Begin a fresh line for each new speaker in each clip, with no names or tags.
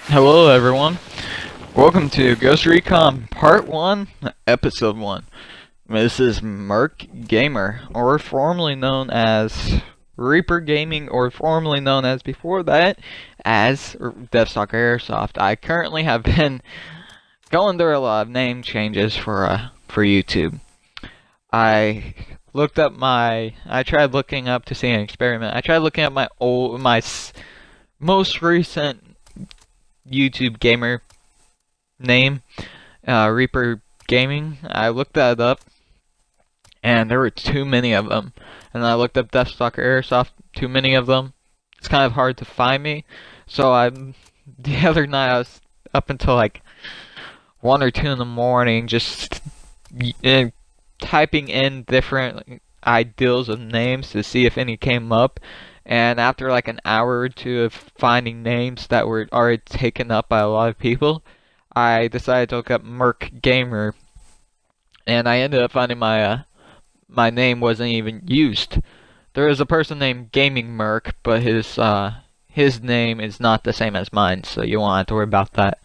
Hello everyone, welcome to Ghost Recon Part 1, Episode 1. This is Merc Gamer, or formerly known as Reaper Gaming, or formerly known as before that, as Deathstalker Airsoft. I currently have been going through a lot of name changes for YouTube. I I tried looking up to see an experiment. I tried looking up my most recent YouTube gamer name, Reaper Gaming. I looked that up, and there were too many of them. And I looked up Deathstalker Airsoft, too many of them. It's kind of hard to find me. So the other night I was up until like 1 or 2 in the morning, just typing in different ideals of names to see if any came up. And after like an hour or two of finding names that were already taken up by a lot of people, I decided to look up Merc Gamer, and I ended up finding my name wasn't even used. There is a person named Gaming Merc, but his name is not the same as mine, so you won't have to worry about that.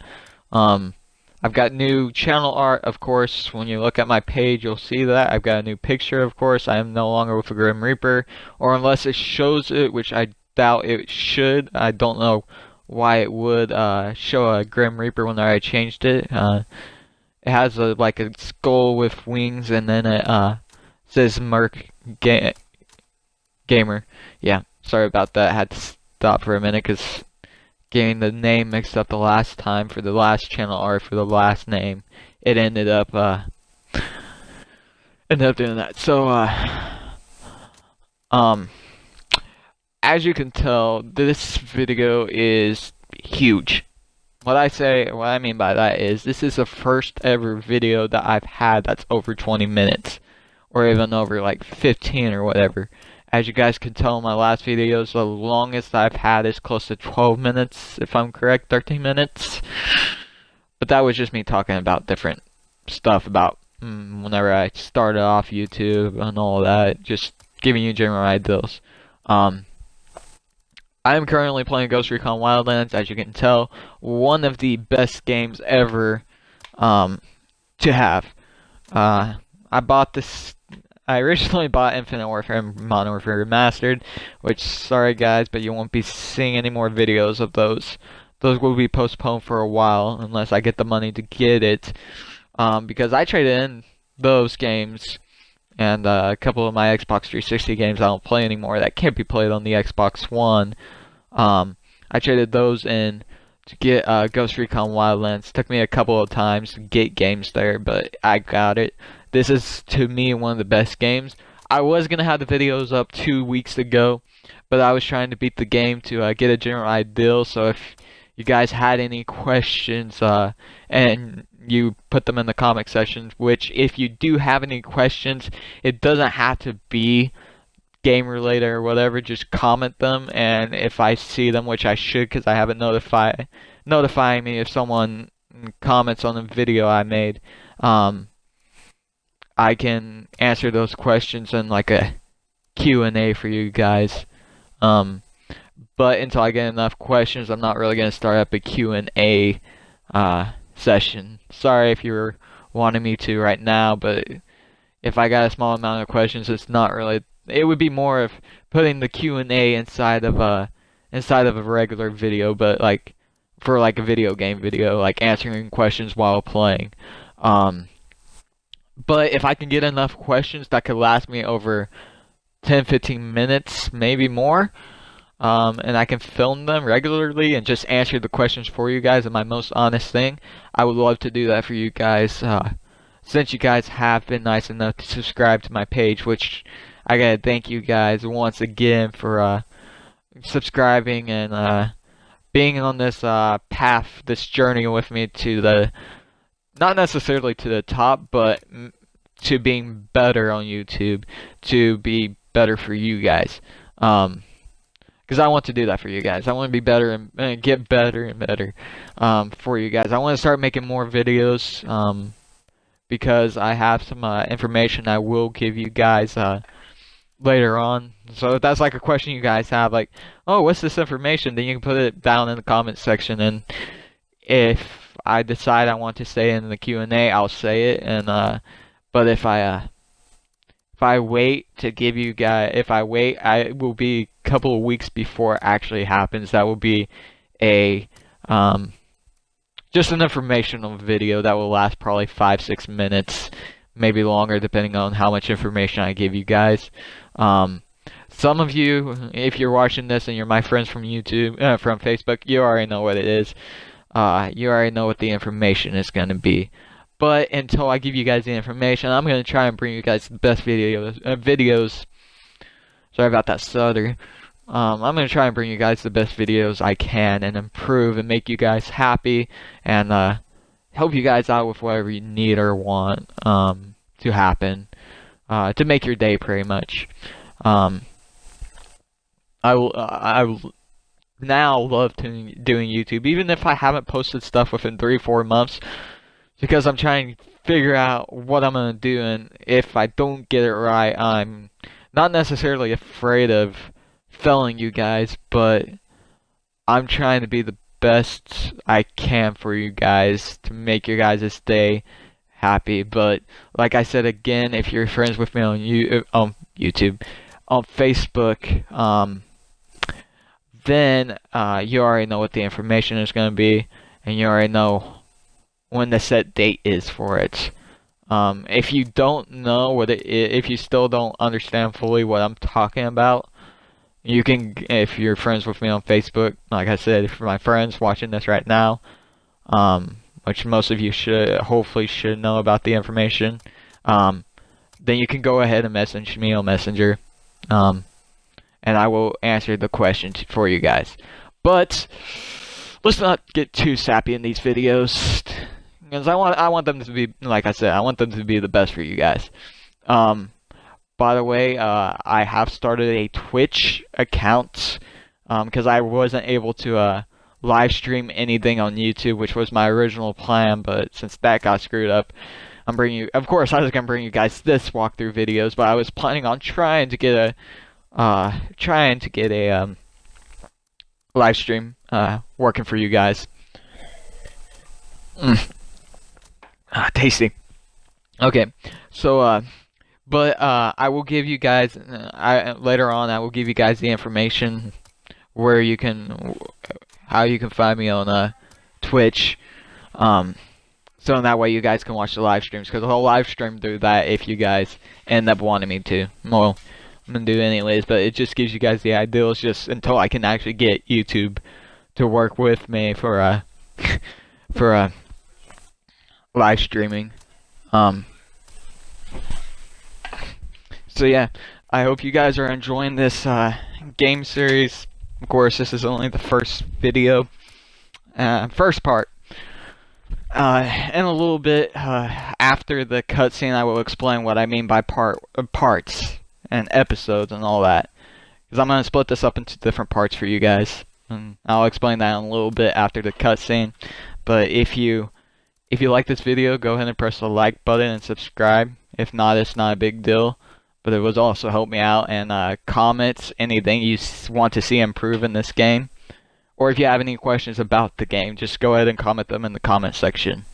I've got new channel art, of course. When you look at my page, you'll see that. I've got a new picture, of course. I am no longer with the Grim Reaper, or unless it shows it, which I doubt it should. I don't know why it would show a Grim Reaper when I changed it. It has like a skull with wings, and then it says Merc Gamer. Yeah, sorry about that. I had to stop for a minute because getting the name mixed up the last time for the last channel art for the last name, it ended up doing that. So as you can tell, this video is huge. What I mean by that is this is the first ever video that I've had that's over 20 minutes, or even over like 15 or whatever. As you guys can tell in my last videos, the longest I've had is close to 12 minutes, if I'm correct, 13 minutes. But that was just me talking about different stuff about whenever I started off YouTube and all that, just giving you general ideas. I am currently playing Ghost Recon Wildlands, as you can tell, one of the best games ever to have. I originally bought Infinite Warfare and Modern Warfare Remastered, which, sorry guys, but you won't be seeing any more videos of those. Those will be postponed for a while, unless I get the money to get it. Because I traded in those games and a couple of my Xbox 360 games I don't play anymore that can't be played on the Xbox One. I traded those in to get Ghost Recon Wildlands. Took me a couple of times to get games there, but I got it. This is, to me, one of the best games. I was going to have the videos up 2 weeks ago, but I was trying to beat the game to get a general idea. So if you guys had any questions, and you put them in the comment section, which if you do have any questions, it doesn't have to be game related or whatever, just comment them, and if I see them, which I should because I have it notifying me if someone comments on the video I made, I can answer those questions in like a Q&A for you guys. But until I get enough questions, I'm not really going to start up a Q&A session. Sorry if you're wanting me to right now, but if I got a small amount of questions, it's not really. It would be more of putting the Q&A inside of a regular video, but like for like a video game video, like answering questions while playing. But if I can get enough questions that could last me over 10-15 minutes, maybe more, and I can film them regularly and just answer the questions for you guys in my most honest thing, I would love to do that for you guys. Since you guys have been nice enough to subscribe to my page, which I gotta thank you guys once again for subscribing and being on this path, this journey with me to the, not necessarily to the top, but to being better on YouTube, to be better for you guys. Because I want to do that for you guys. I want to be better and get better and better for you guys. I want to start making more videos because I have some information I will give you guys later on. So if that's like a question you guys have, like, oh, what's this information, then you can put it down in the comment section, and if I decide I want to say it in the Q&A, I'll say it. And but if I wait to give you guys, if I wait, I will be a couple of weeks before it actually happens. That will be a just an informational video that will last probably 5-6 minutes, maybe longer, depending on how much information I give you guys. Some of you, if you're watching this and you're my friends from YouTube, from Facebook, you already know what it is. You already know what the information is going to be. But until I give you guys the information, I'm going to try and bring you guys the best videos. Sorry about that stutter. I'm going to try and bring you guys the best videos I can and improve and make you guys happy and help you guys out with whatever you need or want to happen, to make your day pretty much. I will now love doing YouTube, even if I haven't posted stuff within 3-4 months, because I'm trying to figure out what I'm going to do, and if I don't get it right, I'm not necessarily afraid of failing you guys, but I'm trying to be the best I can for you guys to make your guys' day happy. But like I said again, if you're friends with me on YouTube, on Facebook, then you already know what the information is going to be, and you already know when the set date is for it. If you don't know what it is, if you still don't understand fully what I'm talking about, you can, if you're friends with me on Facebook, like I said, for my friends watching this right now, which most of you hopefully should know about the information, then you can go ahead and message me on Messenger, and I will answer the questions for you guys. But let's not get too sappy in these videos, because I want them to be, like I said, I want them to be the best for you guys. By the way, I have started a Twitch account, because I wasn't able to live stream anything on YouTube, which was my original plan, but since that got screwed up, I'm bringing you, of course I was going to bring you guys this walkthrough videos, but I was planning on trying to get a live stream working for you guys. Tasty. Okay, so but I will give you guys later on. I will give you guys the information where you can, how you can find me on Twitch. So in that way you guys can watch the live streams, because I'll live stream through that if you guys end up wanting me to. Well, I'm gonna do it anyways, but it just gives you guys the idea. It's just until I can actually get YouTube to work with me for for live streaming. So yeah, I hope you guys are enjoying this game series. Of course, this is only the first video, first part. In a little bit after the cutscene, I will explain what I mean by parts and episodes and all that, because I'm gonna split this up into different parts for you guys, and I'll explain that in a little bit after the cutscene. But if you like this video, go ahead and press the like button and subscribe. If not, it's not a big deal, but it would also help me out. And comments anything you want to see improve in this game, or if you have any questions about the game, just go ahead and comment them in the comment section.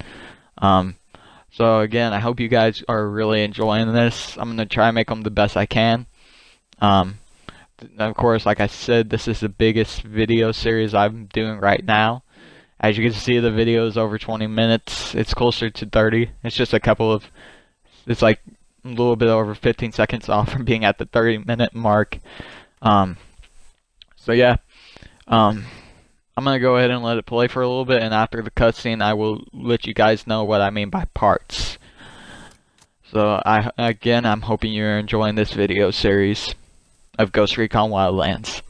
So again, I hope you guys are really enjoying this. I'm gonna try and make them the best I can. Of course, like I said, this is the biggest video series I'm doing right now. As you can see, the video is over 20 minutes. It's closer to 30. It's just a couple of, it's like a little bit over 15 seconds off from being at the 30-minute mark. So yeah, I'm gonna go ahead and let it play for a little bit, and after the cutscene, I will let you guys know what I mean by parts. So I'm hoping you're enjoying this video series of Ghost Recon Wildlands.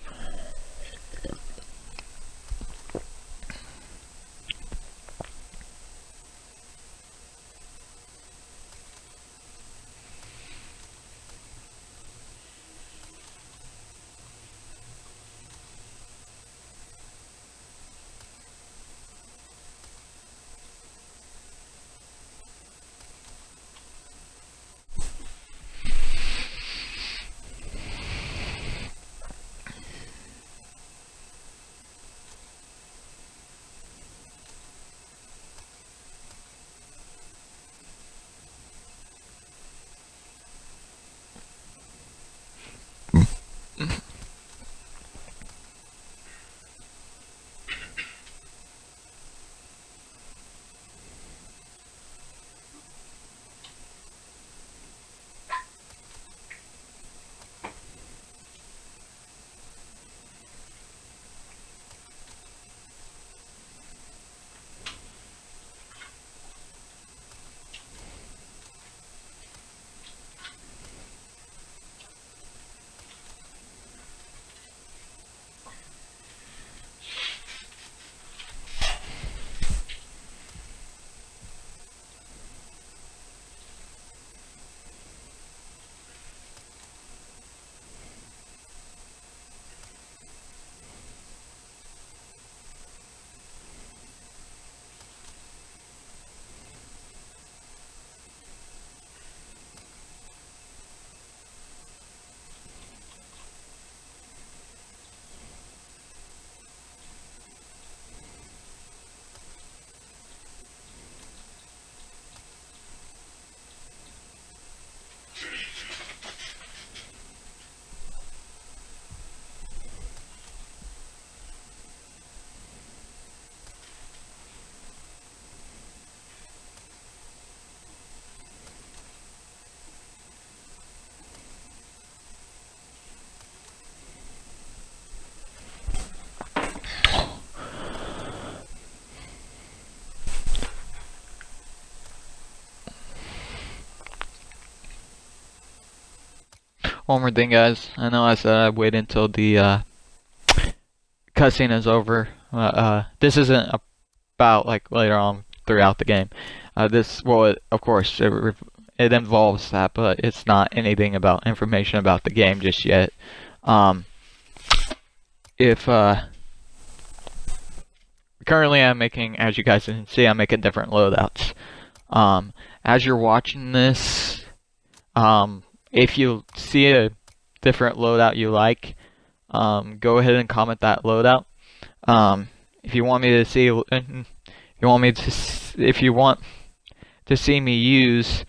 one more thing, guys. I know I said I'd wait until the cutscene is over. This isn't about like later on throughout the game. Of course, it involves that, but it's not anything about information about the game just yet. If currently I'm making, as you guys can see, I'm making different loadouts. As you're watching this, if you see a different loadout you like, go ahead and comment that loadout. If you want me to see, if you want to see me use,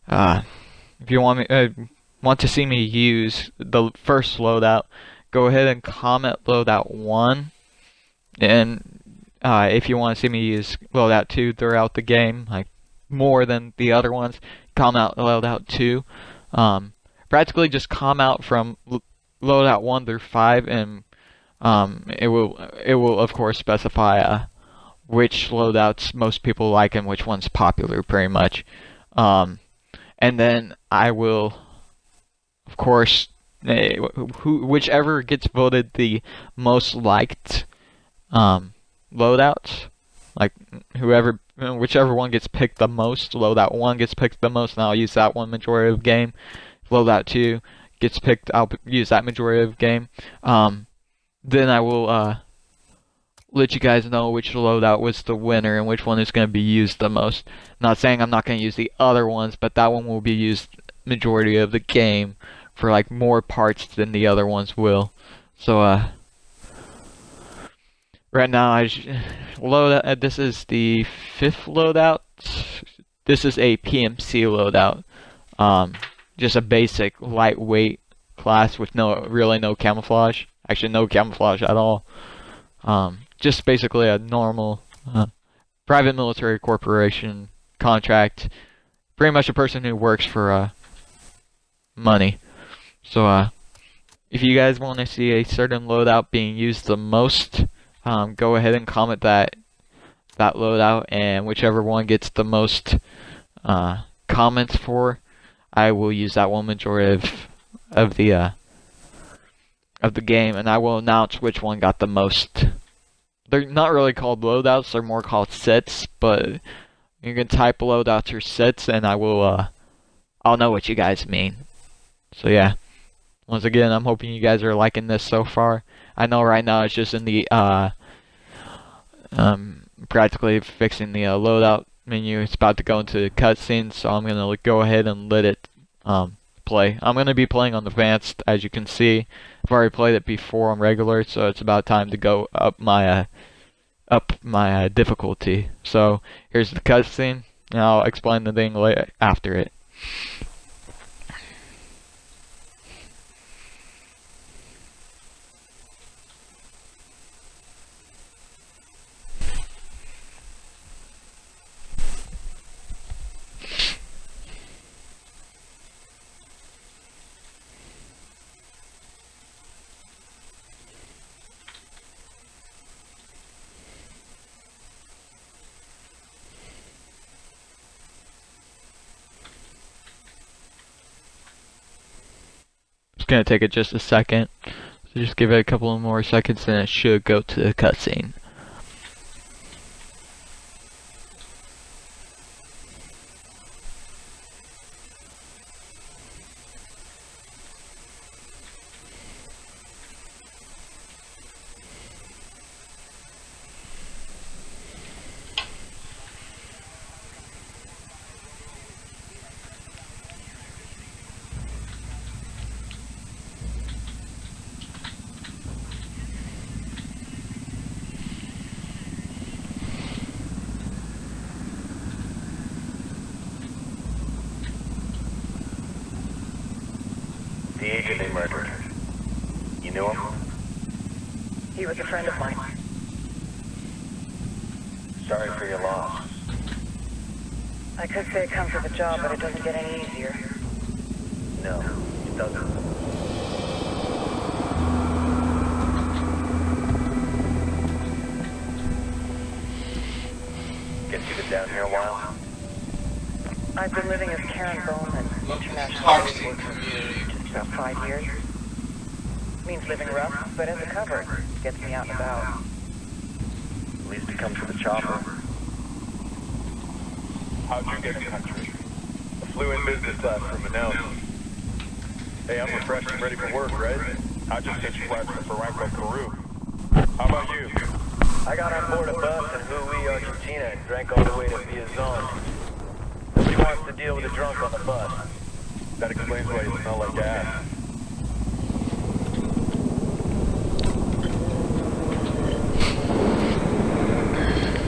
if you want to see me use the first loadout, go ahead and comment loadout 1, and if you want to see me use loadout 2 throughout the game, like more than the other ones, comment loadout 2. Practically just comment from loadout 1 through 5, and it will of course specify which loadouts most people like and which one's popular, pretty much. And then I will, of course, whichever gets voted the most liked loadouts, like whichever one gets picked the most, loadout 1 gets picked the most, and I'll use that one majority of the game. Loadout 2 gets picked, I'll use that majority of the game. Then I will let you guys know which loadout was the winner and which one is going to be used the most. Not saying I'm not going to use the other ones, but that one will be used majority of the game for like more parts than the other ones will. So right now this is the 5th loadout. This is a PMC loadout. Just a basic lightweight class with really no camouflage. Actually, no camouflage at all. Just basically a normal private military corporation contract. Pretty much a person who works for money. So if you guys want to see a certain loadout being used the most, go ahead and comment that loadout, and whichever one gets the most comments for, I will use that one majority of the game, and I will announce which one got the most. They're not really called loadouts, they're more called sets, but you can type loadouts or sets and I'll know what you guys mean. So yeah, once again, I'm hoping you guys are liking this so far. I know right now it's just in the practically fixing the loadout menu. It's about to go into the cutscene, so I'm gonna go ahead and let it play. I'm gonna be playing on advanced, as you can see. I've already played it before on regular, so it's about time to go up my difficulty. So here's the cutscene, and I'll explain the thing later after it. Gonna take it just a second, so just give it a couple of more seconds and it should go to the cutscene.
The agent they murdered. You knew him?
He was a friend of mine.
Sorry for your loss.
I could say it comes with a job, but it doesn't get any easier.
No, it doesn't. Guess you've been down here a while?
I've been living as Karen Bowman, international
Toxic
worker.
community.
About 5 years. Means living rough, but as a cover, gets me out and about.
At least it comes from the chopper.
How'd you get in country? I flew in business class from Manila. Hey, I'm refreshed and ready for work, right? I just hitched flat from Barranco, Peru. How about you?
I got on board a bus in Hui, Argentina, and drank all the way to Villazon. Nobody wants to deal with a drunk on the bus.
That explains why you smell like gas.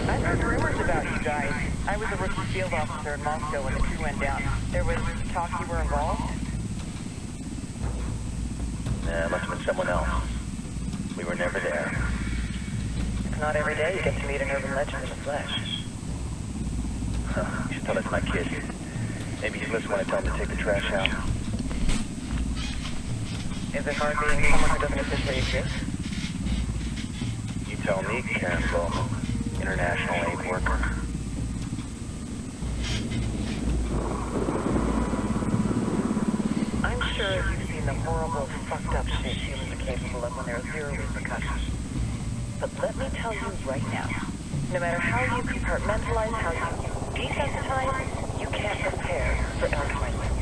I've heard rumors about you guys. I was a rookie field officer in Moscow when the coup went down. There was talk you were involved?
Nah, it must have been someone else. We were never there.
It's not every day you get to meet an urban legend in the flesh.
Huh, you should tell that to my kid. Maybe he'd listen when I tell him to take the trash out.
Is it hard being someone who doesn't officially exist?
You tell me, Karen Bowman, international aid worker.
I'm sure you've seen the horrible, fucked up shit humans are capable of when there are zero repercussions. But let me tell you right now, no matter how you compartmentalize, how you desensitize, you can't prepare for entertainment.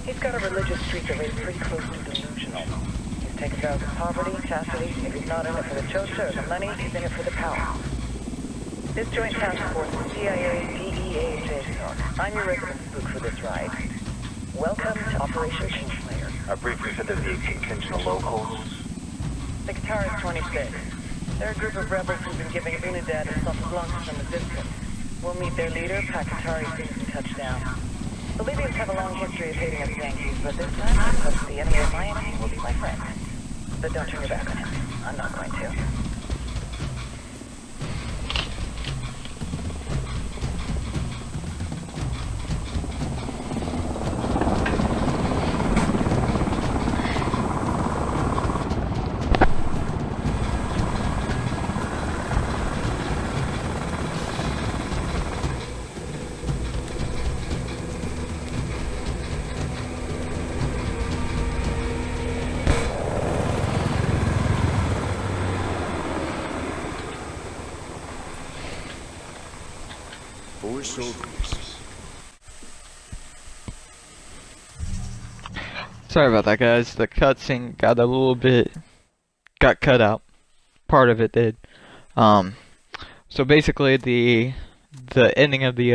He's got a religious streak that is pretty close to delusional. He's taken vows of poverty, chastity. If he's not in it for the chocha or the money, he's in it for the power. This joint task force is CIA, DEA, and JSOC. I'm your resident spook for this ride. Welcome to Operation Kingslayer.
Our briefer said there'd be a contingent of locals.
The Qataris 26. They're a group of rebels who've been giving Unidad and Santa Blanca some resistance. We'll meet their leader, Pakatari, as soon as we touch down. The Libyans have a long history of hating us Yankees, but this time I'm supposed the enemy of my enemy will be my friend. But don't turn your back on him. I'm not going to.
Sorry about that, guys. The cutscene got a little bit got cut out. Part of it did. So basically the ending of the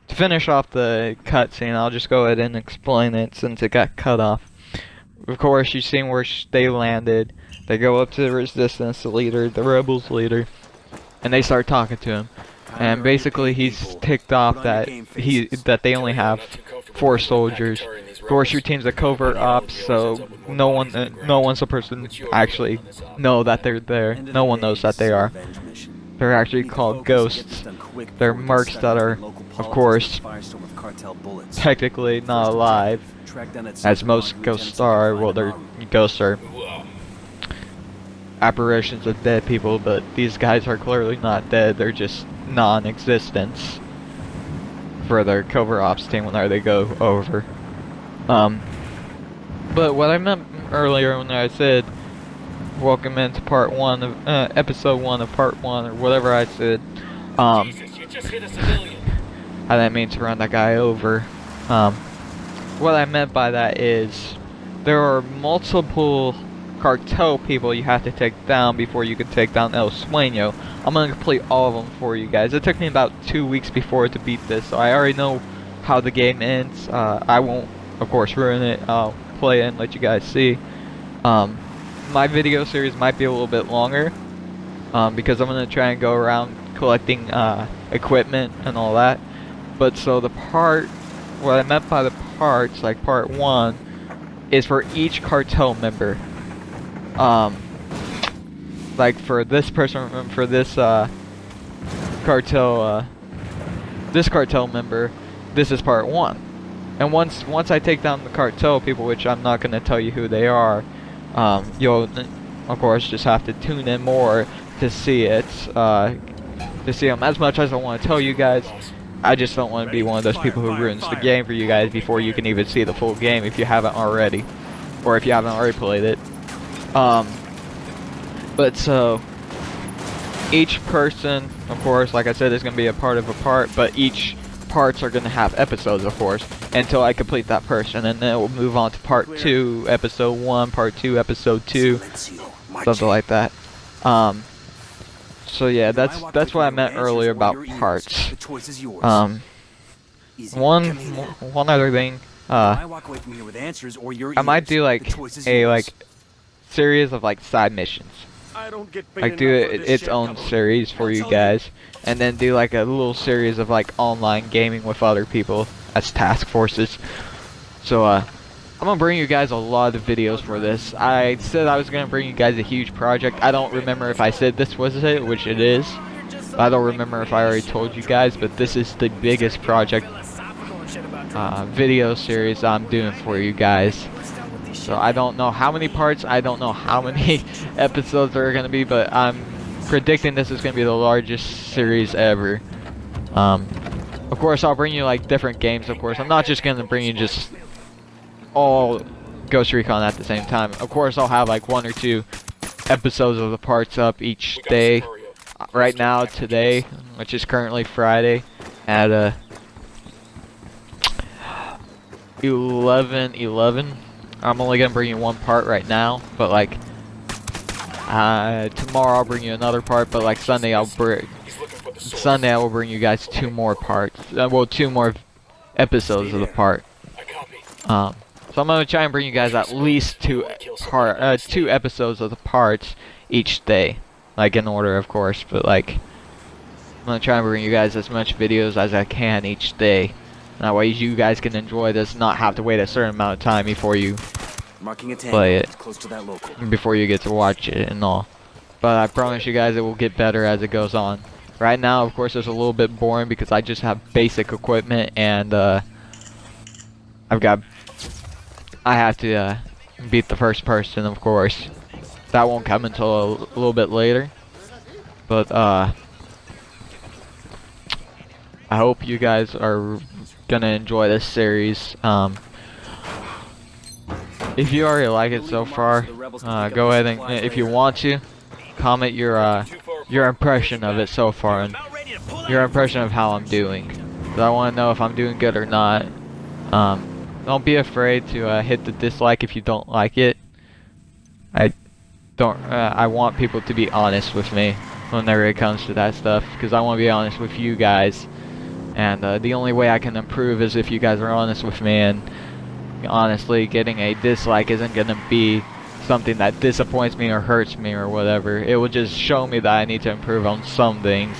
to finish off the cutscene, I'll just go ahead and explain it since it got cut off. Of course, you've seen where they landed. They go up to the resistance leader, the rebels leader, and they start talking to him. And basically, he's ticked off that they only have 4 soldiers. Of course, your team's a covert ops, so no one's supposed to actually know that they're there. No one knows that they are. They're actually called ghosts. They're mercs that are, of course, technically not alive, as most ghosts are. Well, ghosts are apparitions of dead people, but these guys are clearly not dead. They're just non-existence for their covert ops team whenever they go over. But what I meant earlier when I said welcome into part 1 of episode 1 of part 1 or whatever I said,
Jesus, you just hit a civilian.
I didn't mean to run that guy over. What I meant by that is there are multiple cartel people you have to take down before you can take down El Sueño. I'm gonna complete all of them for you guys. It took me about 2 weeks before to beat this, so I already know how the game ends. I won't, of course, ruin it. I'll play it and let you guys see. My video series might be a little bit longer because I'm gonna try and go around collecting equipment and all that. But so what I meant by the parts, like part 1, is for each cartel member. Like for this person, for this cartel member, this is part 1. And once I take down the cartel people, which I'm not gonna tell you who they are, of course, just have to tune in more to see it. To see them. As much as I want to tell you guys, I just don't want to be one of those people who ruins the game for you guys before you can even see the full game if you haven't already, or if you haven't already played it. But so each person, of course, like I said, is going to be a part of a part, but each parts are going to have episodes, of course, until I complete that person, and then we'll move on to part 2, episode 1, part 2, episode 2, something like that. So yeah, that's what I meant earlier about parts. One other thing, I might do like a series of like side missions. Like do its own series for you guys, and then do like a little series of like online gaming with other people as task forces. So I'm gonna bring you guys a lot of videos for this. I said I was gonna bring you guys a huge project. I don't remember if I said this was it, which it is. I don't remember if I already told you guys, but this is the biggest project video series I'm doing for you guys. So I don't know how many parts, I don't know how many episodes there are going to be, but I'm predicting this is going to be the largest series ever. Of course, I'll bring you like different games, of course. I'm not just going to bring you just all Ghost Recon at the same time. Of course, I'll have like 1 or 2 episodes of the parts up each day. Right now, today, which is currently Friday, at 11:11. I'm only gonna bring you 1 part right now, but like tomorrow I'll bring you another part. But like Sunday I will bring you guys 2 more parts. Well, 2 more episodes of the part. So I'm gonna try and bring you guys at least 2 episodes of the parts each day, like in order, of course. But like I'm gonna try and bring you guys as much videos as I can each day. That way you guys can enjoy this, not have to wait a certain amount of time before you play it, before you get to watch it and all. But I promise you guys it will get better as it goes on. Right now, of course, it's a little bit boring because I just have basic equipment, and I have to beat the first person, of course. That won't come until a little bit later. But I hope you guys are gonna enjoy this series. If you already like it so far, go ahead and, if you want to, comment your impression of it so far and your impression of how I'm doing. 'Cause I want to know if I'm doing good or not. Don't be afraid to hit the dislike if you don't like it. I want people to be honest with me whenever it comes to that stuff, because I want to be honest with you guys. And the only way I can improve is if you guys are honest with me, and honestly, getting a dislike isn't going to be something that disappoints me or hurts me or whatever. It will just show me that I need to improve on some things.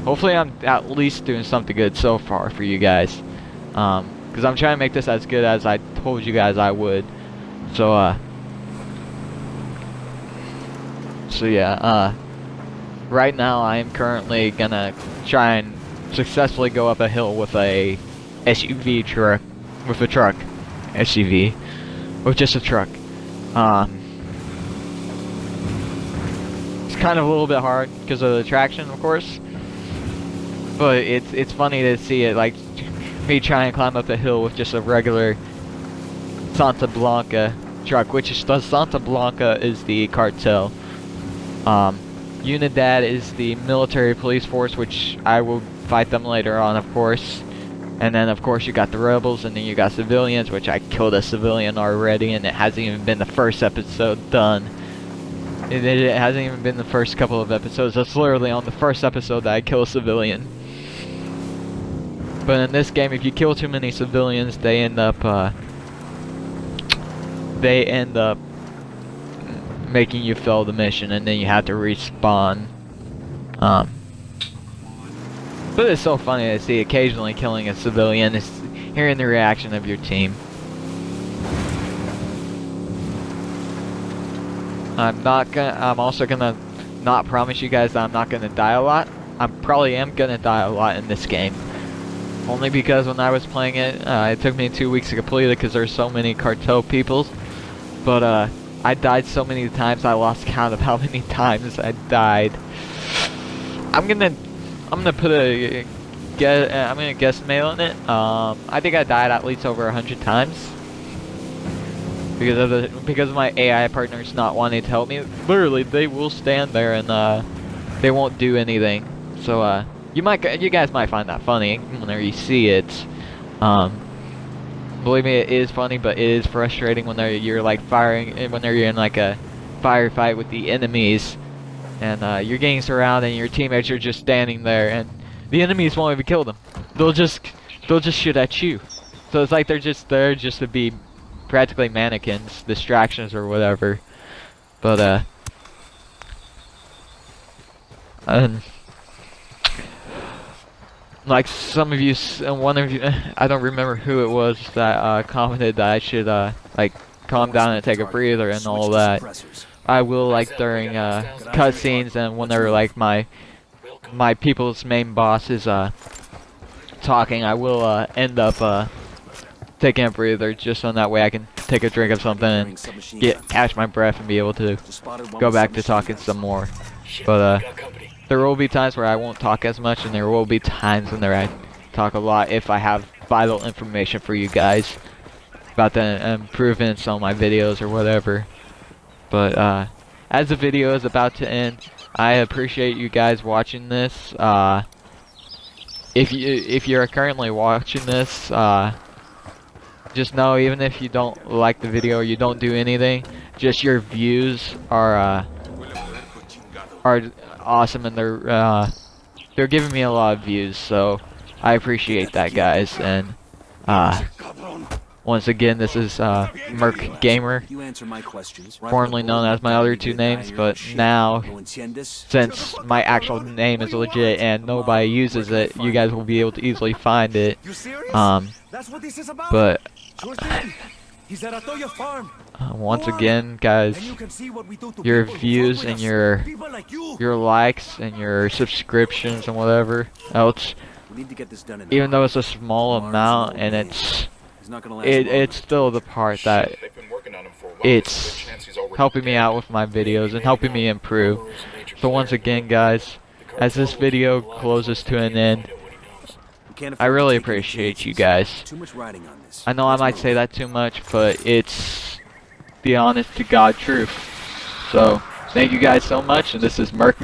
Hopefully I'm at least doing something good so far for you guys. Because I'm trying to make this as good as I told you guys I would. So yeah, right now I am currently gonna try and successfully go up a hill with a SUV truck, with a truck, SUV, with just a truck. It's kind of a little bit hard because of the traction, of course, but it's funny to see it, like me trying to climb up the hill with just a regular Santa Blanca truck, which is the Santa Blanca is the cartel. Unidad is the military police force, which I will fight them later on, of course. And then, of course, you got the rebels, and then you got civilians, which I killed a civilian already, and it hasn't even been the first episode done. It hasn't even been the first couple of episodes. That's literally on the first episode that I kill a civilian. But in this game, if you kill too many civilians, they end up making you fail the mission, and then you have to respawn. But it's so funny to see occasionally killing a civilian, is hearing the reaction of your team. I'm also gonna not promise you guys that I'm not gonna die a lot. I probably am gonna die a lot in this game. Only because when I was playing it, it took me 2 weeks to complete it because there's so many cartel people. But I died so many times I lost count of how many times I died. I'm gonna put a guess. I'm gonna guesstimate on it. I think I died at least over 100 times because of my AI partners not wanting to help me. Literally, they will stand there and they won't do anything. So you guys might find that funny whenever you see it. Believe me, it is funny, but it is frustrating when you're like firing, when you're in like a firefight with the enemies, and you're getting surrounded, and your teammates are just standing there, and the enemies won't even kill them. They'll just shoot at you. So it's like they're just there just to be practically mannequins, distractions or whatever. But like some of you, one of you, I don't remember who it was that commented that I should like calm down and take a breather and all that. I will, like, during cutscenes and whenever like my people's main boss is talking, I will end up taking a breather just so that way I can take a drink of something and catch my breath and be able to go back to talking some more. But there will be times where I won't talk as much, and there will be times when I talk a lot if I have vital information for you guys about the improvements on my videos or whatever. But as the video is about to end, I appreciate you guys watching this. If you're currently watching this, just know, even if you don't like the video or you don't do anything, just your views are awesome, and they're giving me a lot of views, so I appreciate that, guys. And once again, this is Merc Gamer, formerly known as my other two names, but now, since my actual name is legit and nobody uses it, you guys will be able to easily find it. But once again, guys, your views and your likes and your subscriptions and whatever else, even though it's a small amount, and it's still the part that it's helping me out with my videos and helping me improve. So once again, guys, as this video closes to an end, I really appreciate you guys. I know I might say that too much, but it's the honest to God truth. So thank you guys so much, and this is Merc Music.